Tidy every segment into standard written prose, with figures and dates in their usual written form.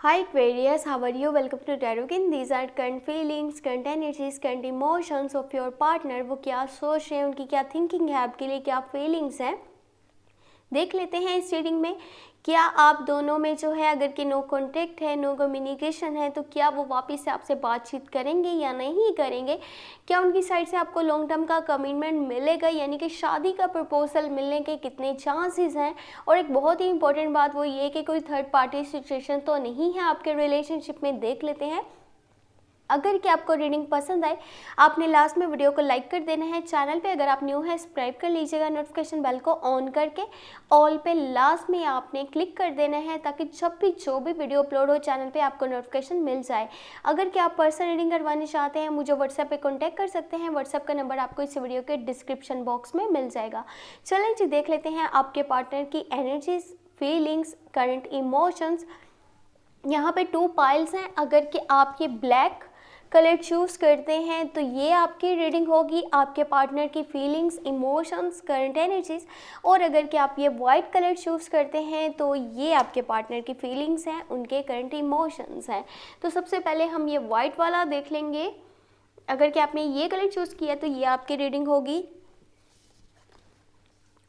Hi Aquarius, how are you? Welcome to Tarot Kin. These are current feelings, current energies, current emotions of your partner. वो क्या सोच रहे हैं, उनकी क्या थिंकिंग है, आपके लिए क्या फीलिंग्स हैं, देख लेते हैं इस रीडिंग में। क्या आप दोनों में जो है अगर कि नो कॉन्टेक्ट है, नो कम्युनिकेशन है, तो क्या वो वापस से आपसे बातचीत करेंगे या नहीं करेंगे? क्या उनकी साइड से आपको लॉन्ग टर्म का कमिटमेंट मिलेगा, यानी कि शादी का प्रपोजल मिलने के कितने चांसेस हैं? और एक बहुत ही इंपॉर्टेंट बात वो ये कि कोई थर्ड पार्टी सिचुएशन तो नहीं है आपके रिलेशनशिप में, देख लेते हैं। अगर कि आपको रीडिंग पसंद आए, आपने लास्ट में वीडियो को लाइक कर देना है। चैनल पे अगर आप न्यू है सब्सक्राइब कर लीजिएगा, नोटिफिकेशन बेल को ऑन करके ऑल पे लास्ट में आपने क्लिक कर देना है, ताकि जब भी जो भी वीडियो अपलोड हो चैनल पे आपको नोटिफिकेशन मिल जाए। अगर कि आप पर्सनल रीडिंग करवाना चाहते हैं, मुझे व्हाट्सएप पे कॉन्टैक्ट कर सकते हैं। व्हाट्सएप का नंबर आपको इस वीडियो के डिस्क्रिप्शन बॉक्स में मिल जाएगा। चलें जी, देख लेते हैं आपके पार्टनर की एनर्जीज, फीलिंग्स, करंट इमोशंस। यहाँ पे 2 पाइल्स हैं। अगर कि आप ये ब्लैक कलर चूज़ करते हैं तो ये आपकी रीडिंग होगी, आपके पार्टनर की फीलिंग्स, इमोशंस, करंट एनर्जीज। और अगर कि आप ये वाइट कलर चूज़ करते हैं तो ये आपके पार्टनर की फीलिंग्स हैं, उनके करंट इमोशंस हैं। तो सबसे पहले हम ये वाइट वाला देख लेंगे। अगर कि आपने ये कलर चूज़ किया तो ये आपकी रीडिंग होगी।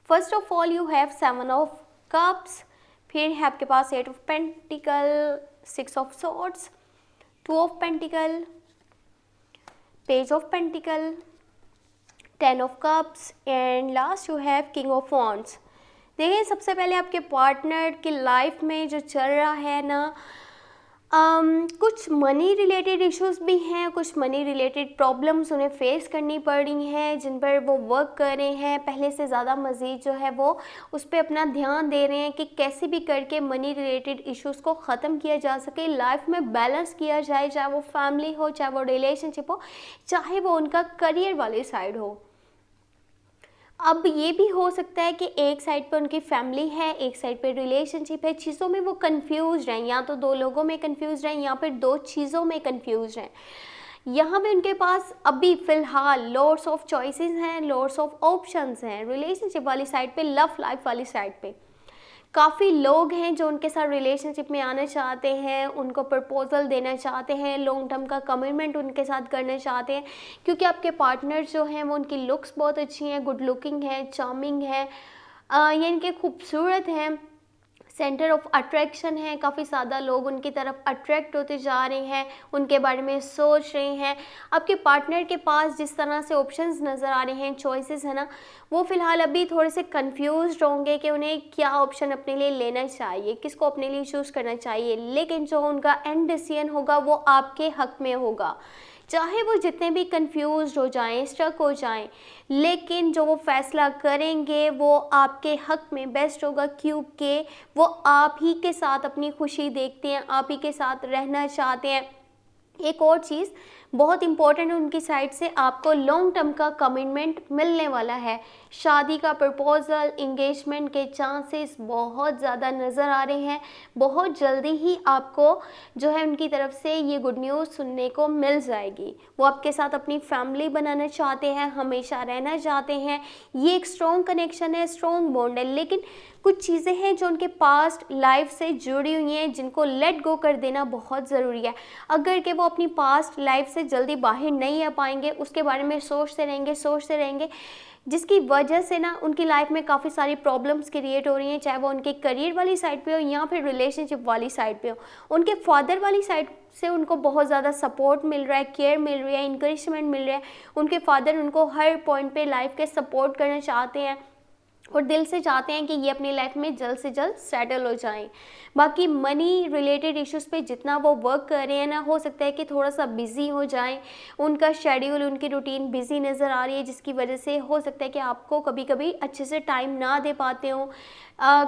First of all you have 7 of cups, फिर है आपके पास 8 of pentacle, 6 of swords, 2 of pentacle, page of pentacle, 10 of cups and last you have king of wands. देखिए, सबसे पहले आपके पार्टनर की लाइफ में जो चल रहा है ना, कुछ मनी रिलेटेड इश्यूज भी हैं, कुछ मनी रिलेटेड प्रॉब्लम्स उन्हें फेस करनी पड़ रही हैं, जिन पर वो वर्क कर रहे हैं। पहले से ज़्यादा मज़ीद जो है वो उस पर अपना ध्यान दे रहे हैं कि कैसे भी करके मनी रिलेटेड इश्यूज़ को ख़त्म किया जा सके, लाइफ में बैलेंस किया जाए, चाहे वो फैमिली हो, चाहे वो रिलेशनशिप हो, चाहे वो उनका करियर वाली साइड हो। अब ये भी हो सकता है कि एक साइड पे उनकी फैमिली है, एक साइड पे रिलेशनशिप है, चीज़ों में वो कंफ्यूज हैं, या तो 2 लोगों में कंफ्यूज हैं या फिर 2 चीज़ों में कंफ्यूज हैं। यहाँ पे उनके पास अभी फ़िलहाल लॉट्स ऑफ चॉइसेस हैं, लॉट्स ऑफ ऑप्शंस हैं। रिलेशनशिप वाली साइड पे, लव लाइफ वाली साइड पे काफ़ी लोग हैं जो उनके साथ रिलेशनशिप में आना चाहते हैं, उनको प्रपोजल देना चाहते हैं, लॉन्ग टर्म का कमिटमेंट उनके साथ करना चाहते हैं, क्योंकि आपके पार्टनर जो हैं वो उनकी लुक्स बहुत अच्छी हैं, गुड लुकिंग है, चार्मिंग है, यानी कि खूबसूरत हैं, सेंटर ऑफ अट्रैक्शन है। काफ़ी ज़्यादा लोग उनकी तरफ अट्रैक्ट होते जा रहे हैं, उनके बारे में सोच रहे हैं। आपके पार्टनर के पास जिस तरह से ऑप्शंस नज़र आ रहे हैं, चॉइसेस है ना, वो फ़िलहाल अभी थोड़े से कंफ्यूज्ड होंगे कि उन्हें क्या ऑप्शन अपने लिए लेना चाहिए, किसको अपने लिए चूज़ करना चाहिए। लेकिन जो उनका एंड डिसीजन होगा वो आपके हक़ में होगा, चाहे वो जितने भी कंफ्यूज हो जाएं, स्टक हो जाएं, लेकिन जो वो फैसला करेंगे वो आपके हक में बेस्ट होगा, क्योंकि वो आप ही के साथ अपनी खुशी देखते हैं, आप ही के साथ रहना चाहते हैं। एक और चीज़ बहुत इंपॉर्टेंट है, उनकी साइड से आपको लॉन्ग टर्म का कमिटमेंट मिलने वाला है। शादी का प्रपोजल, इंगेजमेंट के चांसेस बहुत ज़्यादा नज़र आ रहे हैं। बहुत जल्दी ही आपको जो है उनकी तरफ से ये गुड न्यूज़ सुनने को मिल जाएगी। वो आपके साथ अपनी फैमिली बनाना चाहते हैं, हमेशा रहना चाहते हैं। ये एक स्ट्रॉन्ग कनेक्शन है, स्ट्रॉन्ग बॉन्ड है, लेकिन कुछ चीज़ें हैं जो उनके पास्ट लाइफ से जुड़ी हुई हैं, जिनको लेट गो कर देना बहुत ज़रूरी है। अगर कि वो अपनी पास्ट लाइफ से जल्दी बाहर नहीं आ पाएंगे, उसके बारे में सोचते रहेंगे, जिसकी वजह से ना उनकी लाइफ में काफ़ी सारी प्रॉब्लम्स क्रिएट हो रही हैं, चाहे वो उनके करियर वाली साइड पे हो या फिर रिलेशनशिप वाली साइड पे हो। उनके फादर वाली साइड से उनको बहुत ज़्यादा सपोर्ट मिल रहा है, केयर मिल रही है, इंकरेजमेंट मिल रहा है। उनके फादर उनको हर पॉइंट पे लाइफ के सपोर्ट करना चाहते हैं और दिल से चाहते हैं कि ये अपनी लाइफ में जल्द से जल्द सेटल हो जाएं। बाकी मनी रिलेटेड इश्यूज़ पे जितना वो वर्क कर रहे हैं ना, हो सकता है कि थोड़ा सा बिज़ी हो जाएं, उनका शेड्यूल, उनकी रूटीन बिज़ी नज़र आ रही है, जिसकी वजह से हो सकता है कि आपको कभी कभी अच्छे से टाइम ना दे पाते हो,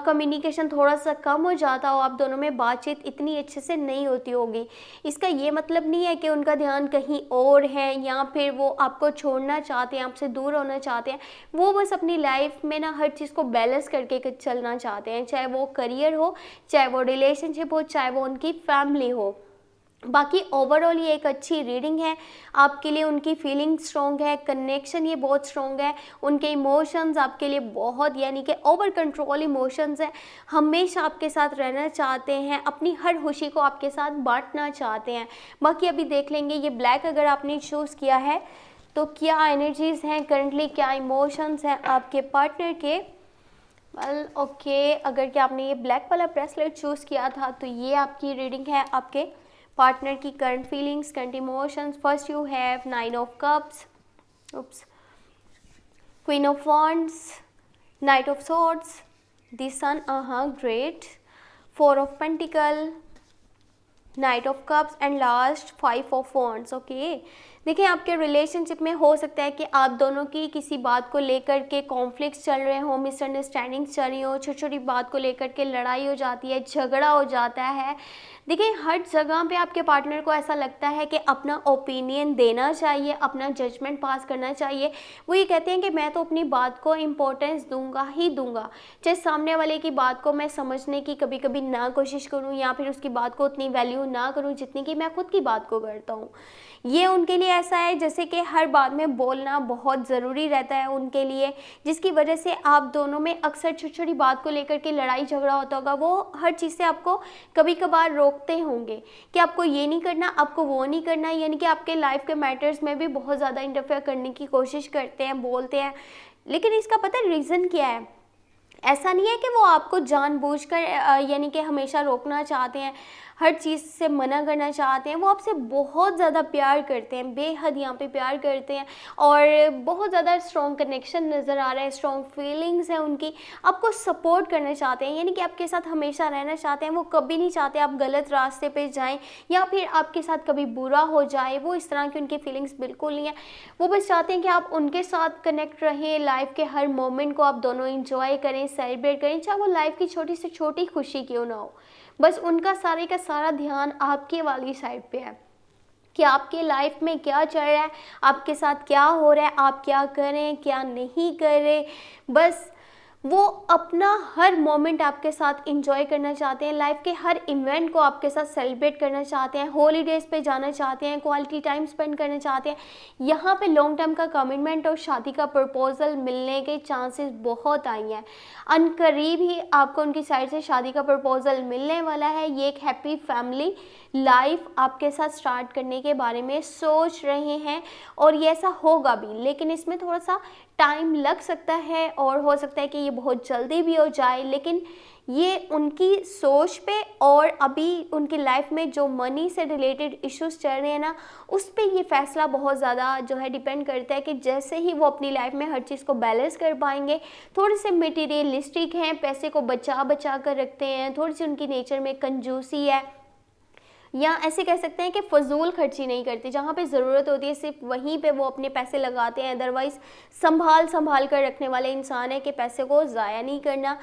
कम्युनिकेशन थोड़ा सा कम हो जाता हो, आप दोनों में बातचीत इतनी अच्छे से नहीं होती होगी। इसका ये मतलब नहीं है कि उनका ध्यान कहीं और है या फिर वो आपको छोड़ना चाहते हैं, आपसे दूर होना चाहते हैं। वो बस अपनी लाइफ में ना हर चीज़ को बैलेंस करके चलना चाहते हैं, चाहे वो करियर हो, चाहे वो रिलेशनशिप हो, चाहे वो उनकी फैमिली हो। बाकी ओवरऑल ये एक अच्छी रीडिंग है आपके लिए। उनकी फीलिंग स्ट्रॉन्ग है, कनेक्शन ये बहुत स्ट्रॉन्ग है, उनके इमोशंस आपके लिए बहुत यानी कि ओवर कंट्रोल इमोशंस हैं, हमेशा आपके साथ रहना चाहते हैं, अपनी हर खुशी को आपके साथ बांटना चाहते हैं। बाकी अभी देख लेंगे ये ब्लैक अगर आपने चूज़ किया है तो क्या एनर्जीज़ हैं करंटली, क्या इमोशंस हैं आपके पार्टनर के। वेल ओके, अगर कि आपने ये ब्लैक वाला ब्रेसलेट चूज़ किया था तो ये आपकी रीडिंग है आपके पार्टनर की current feelings, current emotions. First you have 9 of cups, oops, queen of wands, knight of swords, the sun, great, 4 of pentacle, knight of cups and last 5 of wands. Okay, देखिए आपके relationship में हो सकता है कि आप दोनों की किसी बात को लेकर के कॉन्फ्लिक्ट्स चल रहे हो, मिसअंडरस्टैंडिंग्स चल रही हो, छोटी छोटी बात को लेकर के लड़ाई हो जाती है, झगड़ा हो जाता है। देखिए हर जगह पे आपके पार्टनर को ऐसा लगता है कि अपना ओपिनियन देना चाहिए, अपना जजमेंट पास करना चाहिए। वो ये कहते हैं कि मैं तो अपनी बात को इम्पोर्टेंस दूंगा ही दूंगा, चाहे सामने वाले की बात को मैं समझने की कभी कभी ना कोशिश करूं या फिर उसकी बात को उतनी वैल्यू ना करूं जितनी कि मैं खुद की बात को करता हूं। ये उनके लिए ऐसा है जैसे कि हर बात में बोलना बहुत ज़रूरी रहता है उनके लिए, जिसकी वजह से आप दोनों में अक्सर छोटी छोटी बात को लेकर के लड़ाई झगड़ा होता होगा। वो हर चीज़ से आपको कभी कभार रोकते होंगे कि आपको ये नहीं करना, आपको वो नहीं करना, यानी कि आपके लाइफ के मैटर्स में भी बहुत ज़्यादा इंटरफेयर करने की कोशिश करते हैं, बोलते हैं। लेकिन इसका पता है रीज़न क्या है? ऐसा नहीं है कि वो आपको जानबूझकर यानी कि हमेशा रोकना चाहते हैं, हर चीज़ से मना करना चाहते हैं। वो आपसे बहुत ज़्यादा प्यार करते हैं, बेहद यहाँ पे प्यार करते हैं और बहुत ज़्यादा स्ट्रॉन्ग कनेक्शन नज़र आ रहा है, स्ट्रॉन्ग फीलिंग्स हैं उनकी, आपको सपोर्ट करना चाहते हैं, यानी कि आपके साथ हमेशा रहना चाहते हैं। वो कभी नहीं चाहते आप गलत रास्ते पे जाएं या फिर आपके साथ कभी बुरा हो जाए, वो इस तरह की उनकी फीलिंग्स बिल्कुल नहीं है। वो बस चाहते हैं कि आप उनके साथ कनेक्ट रहें, लाइफ के हर मोमेंट को आप दोनों इंजॉय करें, सेलिब्रेट करें, चाहे वो लाइफ की छोटी से छोटी खुशी क्यों ना हो। बस उनका सारे का सारा ध्यान आपके वाली साइड पे है कि आपके लाइफ में क्या चल रहा है, आपके साथ क्या हो रहा है, आप क्या करें क्या नहीं करें। बस वो अपना हर मोमेंट आपके साथ इंजॉय करना चाहते हैं, लाइफ के हर इवेंट को आपके साथ सेलिब्रेट करना चाहते हैं, हॉलीडेज़ पे जाना चाहते हैं, क्वालिटी टाइम स्पेंड करना चाहते हैं। यहाँ पे लॉन्ग टर्म का कमिटमेंट और शादी का प्रपोजल मिलने के चांसेस बहुत आई हैं। अनकरीब ही आपको उनकी साइड से शादी का प्रपोजल मिलने वाला है। ये एक हैप्पी फैमिली लाइफ आपके साथ स्टार्ट करने के बारे में सोच रहे हैं और ये ऐसा होगा भी, लेकिन इसमें थोड़ा सा टाइम लग सकता है और हो सकता है कि ये बहुत जल्दी भी हो जाए। लेकिन ये उनकी सोच पे और अभी उनकी लाइफ में जो मनी से रिलेटेड इश्यूज चल रहे हैं ना, उस पे ये फैसला बहुत ज़्यादा जो है डिपेंड करता है कि जैसे ही वो अपनी लाइफ में हर चीज़ को बैलेंस कर पाएंगे। थोड़े से मटेरियलिस्टिक हैं, पैसे को बचा बचा कर रखते हैं, थोड़ी सी उनकी नेचर में कंजूसी है, या ऐसे कह सकते हैं कि फजूल खर्ची नहीं करते, जहाँ पे ज़रूरत होती है सिर्फ वहीं पे वो अपने पैसे लगाते हैं। अदरवाइज़ संभाल संभाल कर रखने वाले इंसान है कि पैसे को ज़ाया नहीं करना,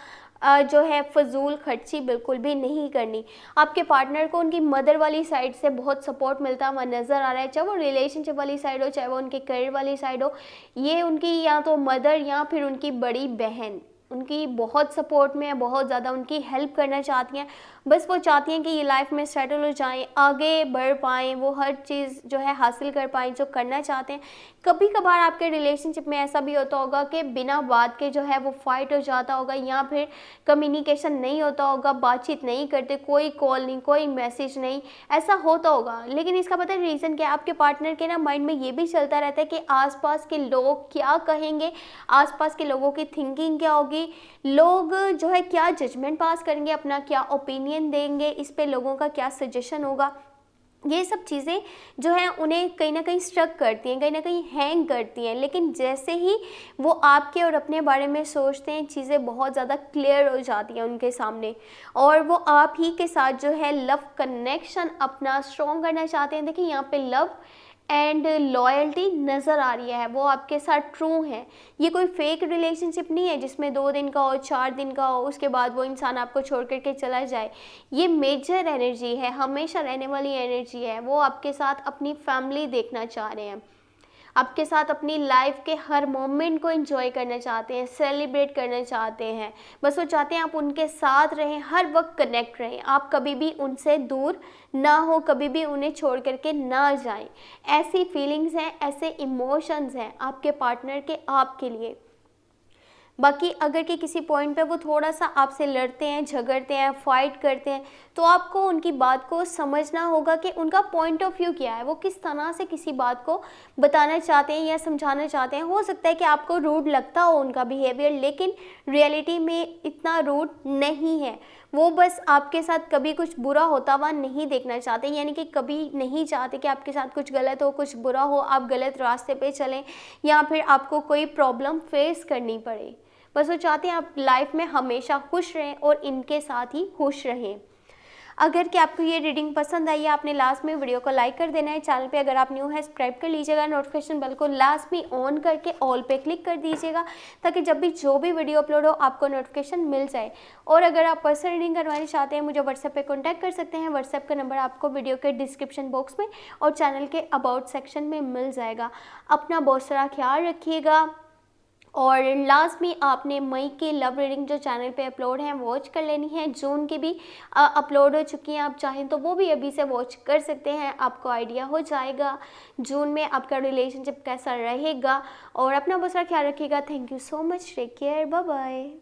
जो है फजूल खर्ची बिल्कुल भी नहीं करनी। आपके पार्टनर को उनकी मदर वाली साइड से बहुत सपोर्ट मिलता हुआ नज़र आ रहा है, चाहे वो रिलेशनशिप वाली साइड हो, चाहे वो उनके करियर वाली साइड हो। ये उनकी या तो मदर या फिर उनकी बड़ी बहन उनकी बहुत सपोर्ट में है, बहुत ज़्यादा उनकी हेल्प करना चाहती हैं। बस वो चाहती हैं कि ये लाइफ में सेटल हो जाएं, आगे बढ़ पाएँ, वो हर चीज़ जो है हासिल कर पाएँ जो करना चाहते हैं। कभी कभार आपके रिलेशनशिप में ऐसा भी होता होगा कि बिना बात के जो है वो फाइट हो जाता होगा या फिर कम्युनिकेशन नहीं होता होगा, बातचीत नहीं करते, कोई कॉल नहीं, कोई मैसेज नहीं, ऐसा होता होगा। लेकिन इसका पता है रीज़न क्या है? आपके पार्टनर के ना माइंड में ये भी चलता रहता है कि आसपास के लोग क्या कहेंगे, आसपास के लोगों की थिंकिंग क्या होगी, लोग जो है क्या जजमेंट पास करेंगे, अपना क्या ओपिनियन देंगे, इस पे लोगों का क्या सजेशन होगा। ये सब चीज़ें जो है उन्हें कहीं ना कहीं स्ट्रक करती हैं, कहीं ना कहीं हैंग करती हैं। लेकिन जैसे ही वो आपके और अपने बारे में सोचते हैं, चीज़ें बहुत ज़्यादा क्लियर हो जाती हैं उनके सामने और वो आप ही के साथ जो है लव कनेक्शन अपना स्ट्रॉन्ग करना चाहते हैं। देखिए यहाँ पे लव एंड लॉयल्टी नज़र आ रही है, वो आपके साथ ट्रू है। ये कोई फेक रिलेशनशिप नहीं है जिसमें 2 दिन का हो, 4 दिन का हो, उसके बाद वो इंसान आपको छोड़ करके चला जाए। ये मेजर एनर्जी है, हमेशा रहने वाली एनर्जी है। वो आपके साथ अपनी फैमिली देखना चाह रहे हैं, आपके साथ अपनी लाइफ के हर मोमेंट को एंजॉय करना चाहते हैं, सेलिब्रेट करना चाहते हैं। बस वो चाहते हैं आप उनके साथ रहें, हर वक्त कनेक्ट रहें, आप कभी भी उनसे दूर ना हो, कभी भी उन्हें छोड़ करके ना जाएं। ऐसी फीलिंग्स हैं, ऐसे इमोशंस हैं आपके पार्टनर के आपके लिए। बाकी अगर कि किसी पॉइंट पे वो थोड़ा सा आपसे लड़ते हैं, झगड़ते हैं, फाइट करते हैं, तो आपको उनकी बात को समझना होगा कि उनका पॉइंट ऑफ व्यू क्या है, वो किस तरह से किसी बात को बताना चाहते हैं या समझाना चाहते हैं। हो सकता है कि आपको रूड लगता हो उनका बिहेवियर, लेकिन रियलिटी में इतना रूड नहीं है। वो बस आपके साथ कभी कुछ बुरा होता हुआ नहीं देखना चाहते, यानी कि कभी नहीं चाहते कि आपके साथ कुछ गलत हो, कुछ बुरा हो, आप गलत रास्ते पे चलें या फिर आपको कोई प्रॉब्लम फेस करनी पड़े। बस वो चाहते हैं आप लाइफ में हमेशा खुश रहें और इनके साथ ही खुश रहें। अगर कि आपको ये रीडिंग पसंद आई है, आपने लास्ट में वीडियो को लाइक कर देना है। चैनल पे अगर आप न्यू है सब्सक्राइब कर लीजिएगा, नोटिफिकेशन बेल को लास्ट में ऑन करके ऑल पे क्लिक कर दीजिएगा, ताकि जब भी जो भी वीडियो अपलोड हो आपको नोटिफिकेशन मिल जाए। और अगर आप पर्सनल रीडिंग करवानी चाहते हैं, मुझे व्हाट्सएप पे कॉन्टैक्ट कर सकते हैं। व्हाट्सएप का नंबर आपको वीडियो के डिस्क्रिप्शन बॉक्स में और चैनल के अबाउट सेक्शन में मिल जाएगा। अपना बहुत सारा ख्याल रखिएगा। और लास्ट में आपने मई की लव रीडिंग जो चैनल पे अपलोड हैं वॉच कर लेनी है। जून की भी अपलोड हो चुकी हैं, आप चाहें तो वो भी अभी से वॉच कर सकते हैं, आपको आइडिया हो जाएगा जून में आपका रिलेशनशिप कैसा रहेगा। और अपना बहुत सारा ख्याल रखिएगा। Thank you so much, take care, bye bye.